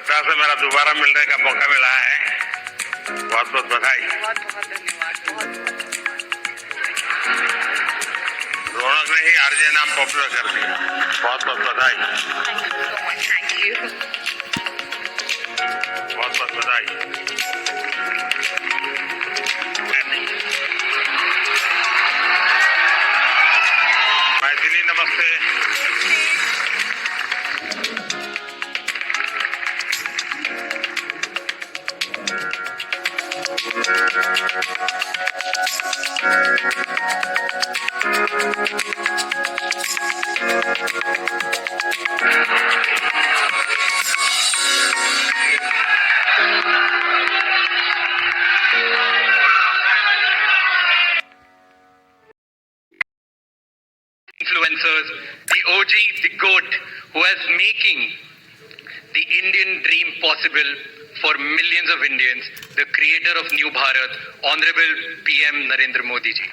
सत्ता से मेरा दोबारा मिलने का मौका मिला है। बहुत बहुत बधाई। बहुत बहुत धन्यवाद। रौनक ने ही आरजे नाम पॉपुलर कर दिया। बहुत बहुत बधाई। Thank you. बहुत बहुत बधाई। मैथिली नमस्ते। Influencers, the OG, the GOAT, who is making the Indian dream possible for millions of Indians, the creator of New Bharat, Honorable PM Narendra Modi ji.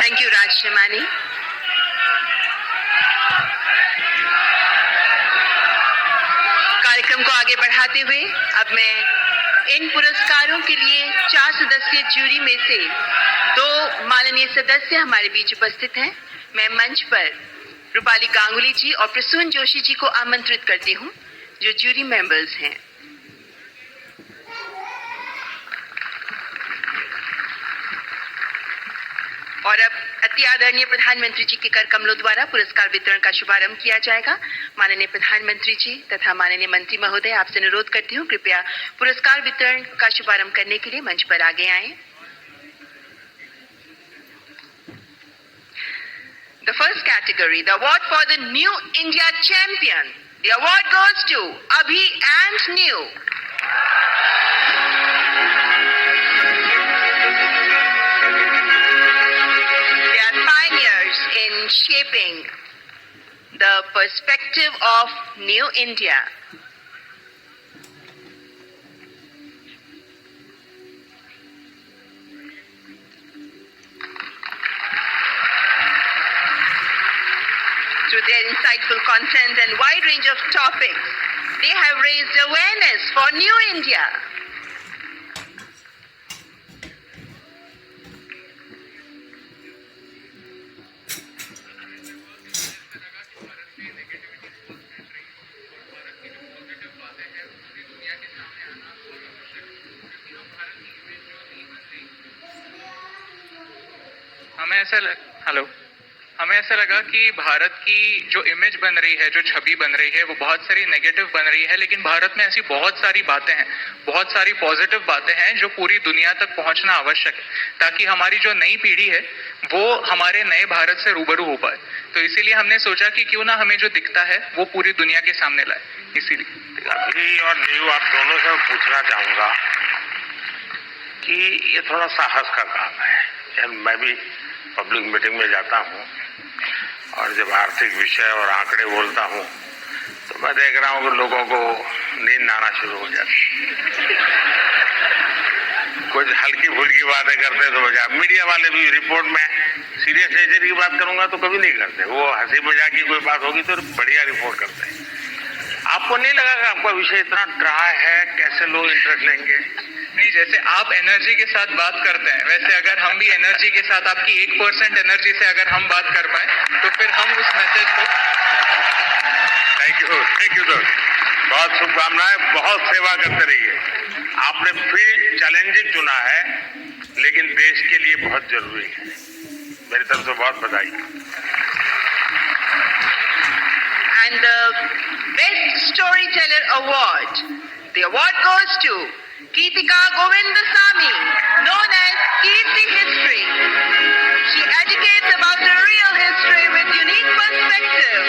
Thank you Raj Shrimani. कार्यक्रम को आगे बढ़ाते हुए अब मैं इन पुरस्कारों के लिए 4 सदस्यीय जूरी में से 2 माननीय सदस्य हमारे बीच उपस्थित हैं। मैं मंच पर रूपाली गांगुली जी और प्रसून जोशी जी को आमंत्रित करती हूं, जो जूरी मेंबर्स हैं। और अब अति आदरणीय प्रधानमंत्री जी के कर कमलों द्वारा पुरस्कार वितरण का शुभारंभ किया जाएगा। माननीय प्रधानमंत्री जी तथा माननीय मंत्री महोदय, आपसे अनुरोध करती हूँ कृपया पुरस्कार वितरण का शुभारंभ करने के लिए मंच पर आगे आएं। The first category, the award for the New India Champion. The award goes to Abhi and New. In shaping the perspective of New India. Through their insightful content and wide range of topics, they have raised awareness for New India. हमें ऐसा लगा कि भारत की जो image बन रही है, जो छवि बन रही है, वो बहुत सारी नेगेटिव बन रही है, लेकिन भारत में ऐसी बहुत सारी बातें हैं, बहुत सारी पॉजिटिव बातें हैं जो पूरी दुनिया तक पहुंचना आवश्यक है, ताकि हमारी जो नई पीढ़ी है वो हमारे नए भारत से रूबरू हो पाए। तो इसीलिए हमने सोचा कि क्यों ना हमें जो दिखता है वो पूरी दुनिया के सामने लाए। इसीलिए अभी और न्यू आप दोनों से पूछना चाहूंगा कि ये थोड़ा साहस का काम है। मैं भी पब्लिक मीटिंग में जाता हूँ और जब आर्थिक विषय और आंकड़े बोलता हूँ तो मैं देख रहा हूँ कि लोगों को नींद आना शुरू हो जाती है। कुछ हल्की फुल्की बातें करते तो मजा। मीडिया वाले भी रिपोर्ट में सीरियस नेचर की बात करूंगा तो कभी नहीं करते, वो हंसी मजाक की कोई बात होगी तो बढ़िया रिपोर्ट करते हैं। आपको नहीं लगा कि आपका विषय इतना ड्राई है, कैसे लोग इंटरेस्ट लेंगे? नहीं, जैसे आप एनर्जी के साथ बात करते हैं, वैसे अगर हम भी एनर्जी के साथ, आपकी 1% एनर्जी से अगर हम बात कर पाए तो फिर हम उस मैसेज को। थैंक यू सर, बहुत शुभकामनाएं, बहुत सेवा करते रहिए। आपने फील्ड चैलेंजिंग चुना है लेकिन देश के लिए बहुत जरूरी है। मेरी तरफ से बहुत बधाई। And the Best Storyteller Award. The award goes to Geetika Govindasamy, known as Keerti History. She educates about the real history with unique perspective,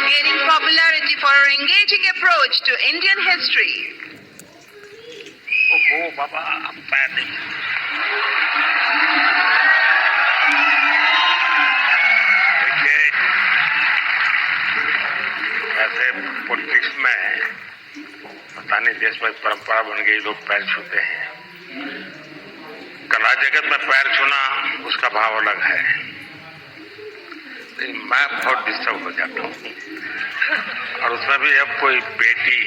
gaining popularity for her engaging approach to Indian history. ओहो बाबा, अब पैर नहीं। देखिए, वैसे politics में पता नहीं देश में परंपरा बन गई, लोग पैर छूते हैं। कला जगत में पैर छूना उसका भाव अलग है, लेकिन मैं बहुत डिस्टर्ब हो जाता हूँ। और उसमें भी अब कोई बेटी,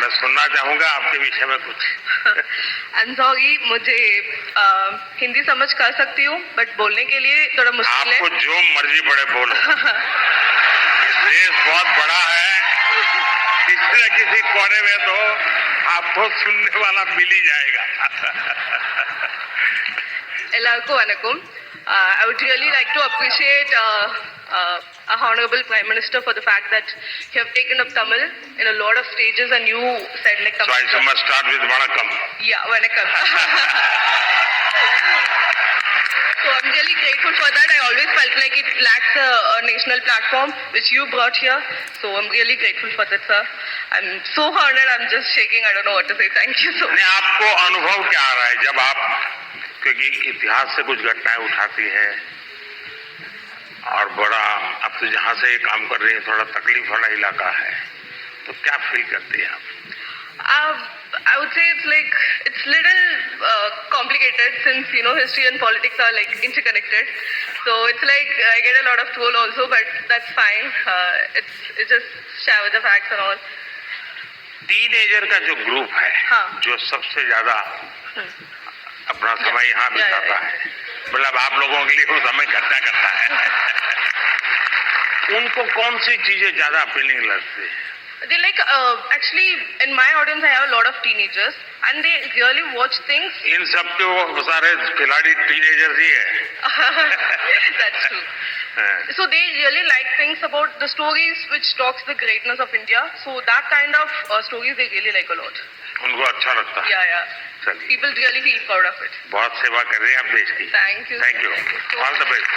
मैं सुनना चाहूंगा आपके विषय में कुछ। I'm sorry, मुझे हिंदी समझ कर सकती हूँ, बट बोलने के लिए थोड़ा मुश्किल है। आपको जो मर्जी बड़े बोलो। ये देश बहुत बड़ा है, किसी न किसी कोने में तो आपको सुनने वाला मिल ही जाएगा। Ellarku vanakkam. I would really like to appreciate our Honorable Prime Minister for the fact that you have taken up Tamil in a lot of stages and you said like So Tamil. I must start with Vanakkam. Yeah, vanakkam. So I'm really grateful for that. I always felt like it lacks a national platform which you brought here. So I'm really grateful for that, sir. I'm so honored. I'm just shaking. I don't know what to say. Thank you so much. नहीं, आपको अनुभव क्या आ रहा है जब आप, क्योंकि इतिहास से कुछ घटनाएं उठाती है और बड़ा, अब तो जहां से ये काम कर रही है थोड़ा तकलीफ वाला इलाका है, तो क्या फील करती है आप? I would say it's little complicated since history and politics are like interconnected. So it's like I get a lot of troll also, but that's fine. It's just share with the facts and all. Teenager का जो group है, हाँ। जो सबसे ज्यादा अपना समय यहाँ बिताता है, मतलब आप लोगों के लिए वो समय इकट्ठा करता है, उनको कौन सी चीजें ज्यादा अपीलिंग लगती है? They actually in my audience I have a lot of teenagers and they really watch things. इन सबके वो सारे खिलाड़ी टीनेजर्स ही है। That's true. So they really like things about the stories which talks the greatness of India. So that kind of stories they really like a lot. उनको अच्छा लगता है। Yeah. चलिए, People really feel proud of it. बहुत सेवा कर रहे हैं आप देश की। Thank you. Thank you, all the best.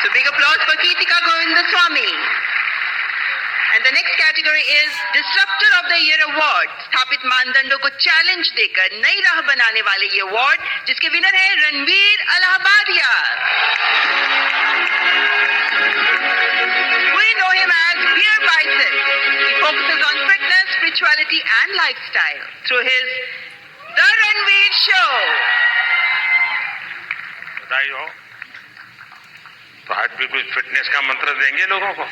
So big applause for Geetika Govindaswamy. And the next category is Disruptor of the Year Award. स्थापित मानदंडों को चैलेंज देकर नई राह बनाने वाले ये अवार्ड, जिसके विनर है Ranveer Allahbadia. We know him as Beer Bison. He focuses on fitness, spirituality and lifestyle through his The Ranveer Show. बधाई हो। तो आज भी कुछ फिटनेस का मंत्र देंगे लोगों को?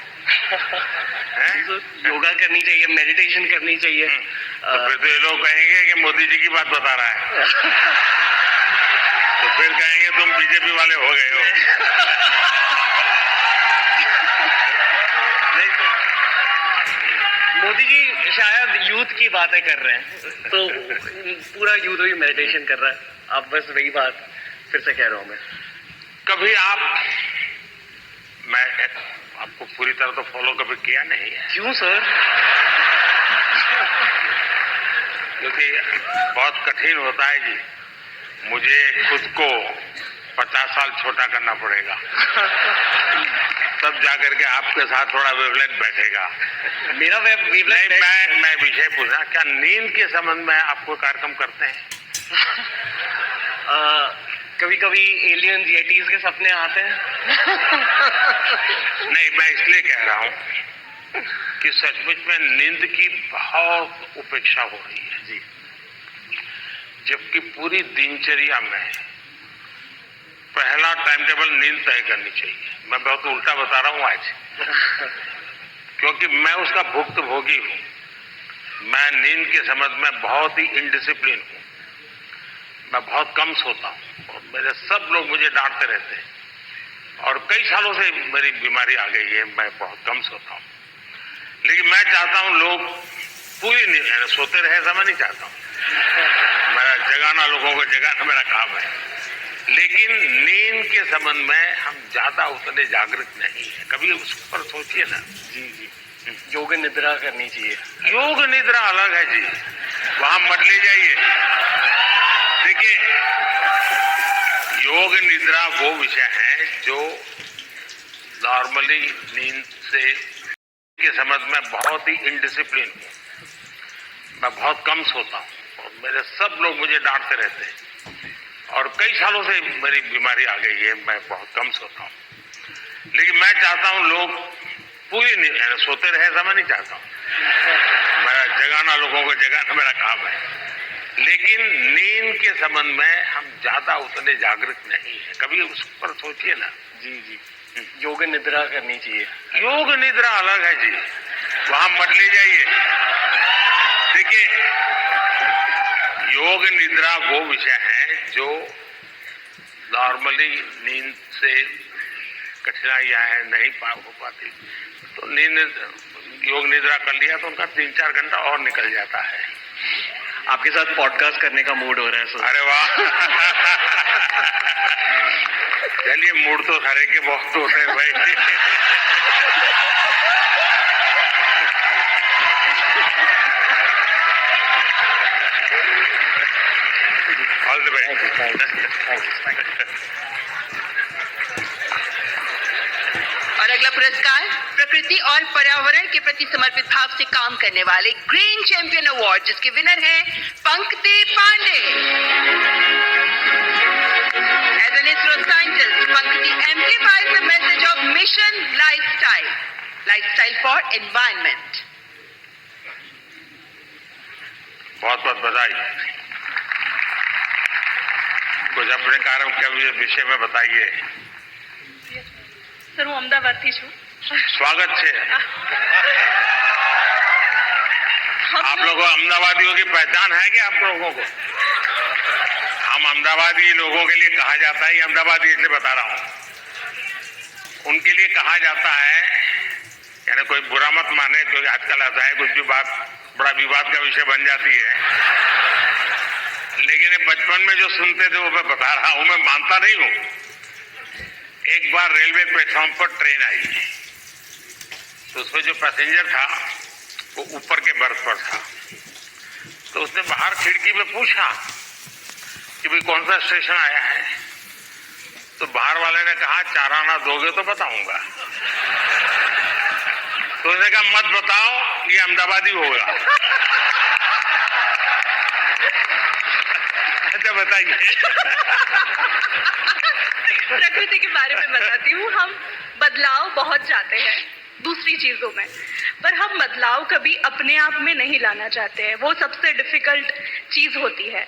योगा करनी चाहिए, मेडिटेशन करनी चाहिए। तो फिर तो ये लोग कहेंगे कि मोदी जी की बात बता रहा है, तो फिर कहेंगे तुम बीजेपी वाले हो गए हो। मोदी जी शायद यूथ की बातें कर रहे हैं, तो पूरा यूथ ही मेडिटेशन कर रहा है। अब बस वही बात फिर से कह रहा हूँ मैं। कभी मैं आपको पूरी तरह तो फॉलो कभी किया नहीं है। क्यों सर? क्योंकि बहुत कठिन होता है जी, मुझे खुद को 50 साल छोटा करना पड़ेगा, तब जाकर के आपके साथ थोड़ा वेवलेंथ बैठेगा। मेरा वेवलेंथ मैं विषय पूछना, क्या नींद के संबंध में आपको कार्यक्रम करते हैं? कभी कभी एलियन येटीज के सपने आते हैं। नहीं, मैं इसलिए कह रहा हूं कि सचमुच में नींद की बहुत उपेक्षा हो रही है जी, जबकि पूरी दिनचर्या में पहला टाइम टेबल नींद तय करनी चाहिए। मैं बहुत उल्टा बता रहा हूं आज, क्योंकि मैं उसका भुक्तभोगी हूं। मैं नींद के संबंध में बहुत ही इनडिसिप्लिन हूं, मैं बहुत कम सोता हूं और मेरे सब लोग मुझे डांटते रहते हैं, और कई सालों से मेरी बीमारी आ गई है, मैं बहुत कम सोता हूं। लेकिन मैं चाहता हूं लोग पूरी नींद सोते रहे, ऐसा मैं नहीं चाहता हूं। मेरा जगाना, लोगों को जगाना मेरा काम है, लेकिन नींद के संबंध में हम ज्यादा उतने जागृत नहीं है। कभी उस पर सोचिए ना। जी योग निद्रा करनी चाहिए। योग निद्रा अलग है जी। वहां मत ले जाइए। देखिए, योग निद्रा वो विषय है जो नॉर्मली नींद से के समझ में बहुत ही इनडिसिप्लिन हूं। मैं बहुत कम सोता हूं और मेरे सब लोग मुझे डांटते रहते हैं और कई सालों से मेरी बीमारी आ गई है, मैं बहुत कम सोता हूं। लेकिन मैं चाहता हूं लोग पूरी नींद सोते रहे, ऐसा मैं नहीं चाहता हूं। मैं जगाना, लोगों को जगाना मेरा काम है। लेकिन नींद के संबंध में हम ज्यादा उतने जागृत नहीं है। कभी उस पर सोचिए ना। जी जी, योग निद्रा करनी चाहिए। योग निद्रा अलग है जी, वहां मत ले जाइए। देखिए, योग निद्रा वो विषय है जो नॉर्मली नींद से कठिनाइयां हैं, नहीं हो पाती, तो योग निद्रा कर लिया तो उनका 3-4 घंटा और निकल जाता है। आपके साथ पॉडकास्ट करने का मूड हो रहा है सर। अरे वाह। चलिए, मूड तो सारे के बहुत होते हैं भाई। All the best. और अगला पुरस्कार प्रकृति और पर्यावरण के प्रति समर्पित भाव से काम करने वाले ग्रीन चैंपियन अवार्ड, जिसके विनर हैं Pankati Pandey. As an ISRO scientist, Pankati amplifies the message of mission lifestyle for environment. बहुत बहुत बधाई। कुछ अपने कार्य के विषय में बताइए। સર હું અમદાવાદથી છું। स्वागत है। आप लोगों अहमदाबादियों की पहचान है क्या आप लोगों को? हम अहमदाबादी लोगों के लिए कहा जाता है, अहमदाबादी इसलिए बता रहा हूं, उनके लिए कहा जाता है, यानी कोई बुरा मत माने, क्योंकि आजकल ऐसा है कुछ भी बात बड़ा विवाद का विषय बन जाती है। लेकिन बचपन में जो सुनते थे वो मैं बता रहा हूं, मैं मानता नहीं हूं। एक बार रेलवे प्लेटफॉर्म पर ट्रेन आई, तो उसमें जो पैसेंजर था वो ऊपर के बर्थ पर था। तो उसने बाहर खिड़की में पूछा कि भाई कौन सा स्टेशन आया है? तो बाहर वाले ने कहा 4 आना दोगे तो बताऊंगा। तो उसने कहा मत बताओ, ये अहमदाबादी होगा। अच्छा बताइए। प्रकृति के बारे में बताती हूँ। हम बदलाव बहुत चाहते हैं दूसरी चीजों में, पर हम बदलाव कभी अपने आप में नहीं लाना चाहते हैं। वो सबसे डिफिकल्ट चीज होती है।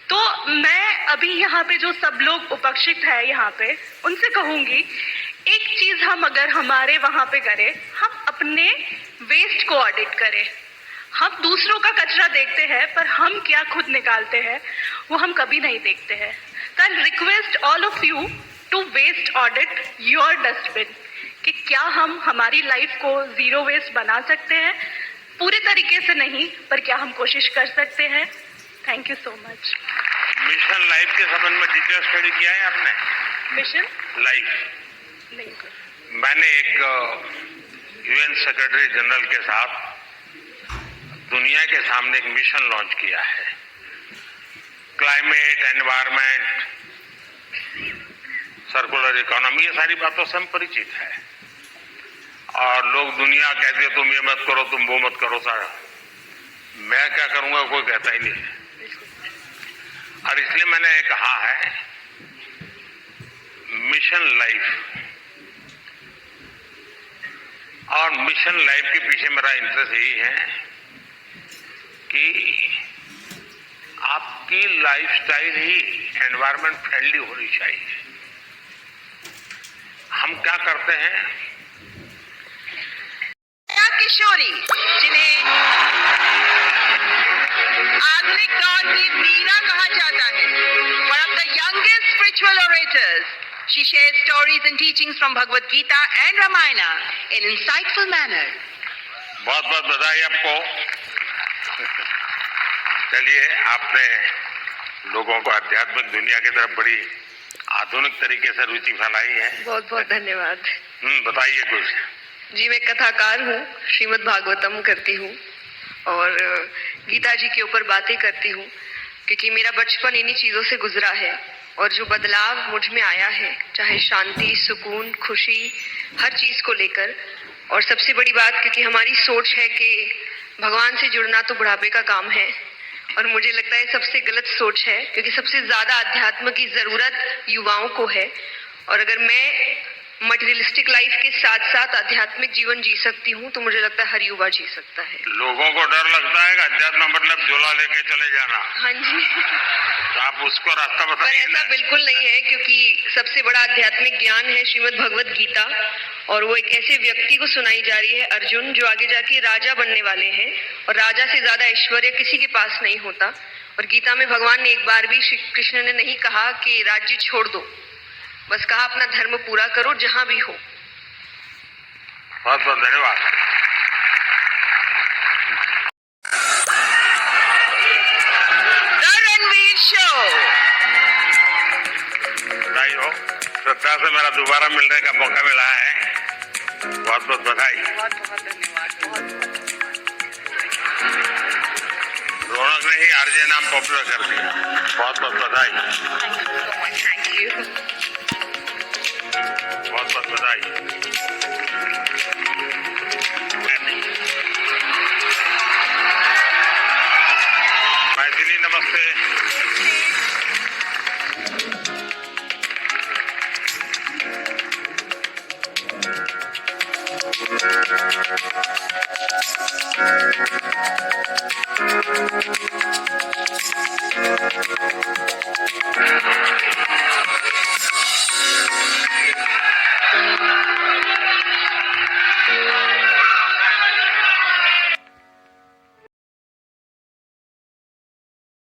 तो मैं अभी यहाँ पे जो सब लोग उपस्थित है यहाँ पे, उनसे कहूंगी, एक चीज हम अगर हमारे वहां पे करें, हम अपने वेस्ट को ऑडिट करें। हम दूसरों का कचरा देखते हैं, पर हम क्या खुद निकालते हैं वो हम कभी नहीं देखते हैं। तो I request all of you to waste audit your dustbin, कि क्या हम हमारी लाइफ को जीरो वेस्ट बना सकते हैं। पूरे तरीके से नहीं, पर क्या हम कोशिश कर सकते हैं। Thank you so much. Mission life के संबंध में डिटेल स्टडी किया है आपने? मिशन लाइफ नहीं सर। मैंने एक यूएन सेक्रेटरी जनरल के साथ दुनिया के सामने एक मिशन लॉन्च किया है। क्लाइमेट, एनवायरमेंट, सर्कुलर इकोनॉमी, ये सारी बातों से हम परिचित है। और लोग दुनिया कहते हैं तुम ये मत करो, तुम वो मत करो, सारा मैं क्या करूंगा कोई कहता ही नहीं है। और इसलिए मैंने कहा है मिशन लाइफ, और मिशन लाइफ के पीछे मेरा इंटरेस्ट यही है कि आपकी लाइफस्टाइल ही एनवायरमेंट फ्रेंडली होनी चाहिए। हम क्या करते हैं? किशोरी, जिन्हें आधुनिक दौर की मीरा कहा जाता है, one of the youngest spiritual orators, she shares stories and teachings from Bhagavad Gita and Ramayana in insightful manner. बहुत बहुत बधाई आपको। चलिए, आपने लोगों को आध्यात्मिक दुनिया की तरफ बड़ी आधुनिक तरीके से रुचि फैलाई है। बहुत बहुत धन्यवाद। बताइए कुछ। जी, मैं कथाकार हूँ, श्रीमद् भागवतम करती हूँ, और गीता जी के ऊपर बातें करती हूँ, क्योंकि मेरा बचपन इन्हीं चीज़ों से गुजरा है। और जो बदलाव मुझ में आया है, चाहे शांति, सुकून, खुशी, हर चीज़ को लेकर, और सबसे बड़ी बात क्योंकि हमारी सोच है कि भगवान से जुड़ना तो बुढ़ापे का काम है, और मुझे लगता है सबसे गलत सोच है, क्योंकि सबसे ज्यादा अध्यात्म की जरूरत युवाओं को है। और अगर मैं मटेरियलिस्टिक लाइफ के साथ साथ आध्यात्मिक जीवन जी सकती हूँ तो मुझे लगता है हर युवा जी सकता है। लोगों को डर लगता है कि अध्यात्म मतलब झोला लेके चले जाना। हाँ जी। तो आप उसको रास्ता पर बताइए ऐसा ना। बिल्कुल नहीं है, क्योंकि सबसे बड़ा आध्यात्मिक ज्ञान है श्रीमद् भगवत गीता, और वो एक ऐसे व्यक्ति को सुनाई जा रही है, अर्जुन, जो आगे जाके राजा बनने वाले हैं, और राजा से ज्यादा ऐश्वर्य किसी के पास नहीं होता। और गीता में भगवान ने एक बार भी, श्री कृष्ण ने नहीं कहा कि राज्य छोड़ दो, बस कहा अपना धर्म पूरा करो जहां भी हो। बहुत बहुत धन्यवाद। The Ranveer show. बधाई हो, श्रद्धा से मेरा दोबारा मिलने का मौका मिला है। बहुत बहुत बधाई। बहुत बहुत धन्यवाद। रौनक ने ही आरजे नाम पॉपुलर कर दिया। बहुत बहुत बधाई। Thank you.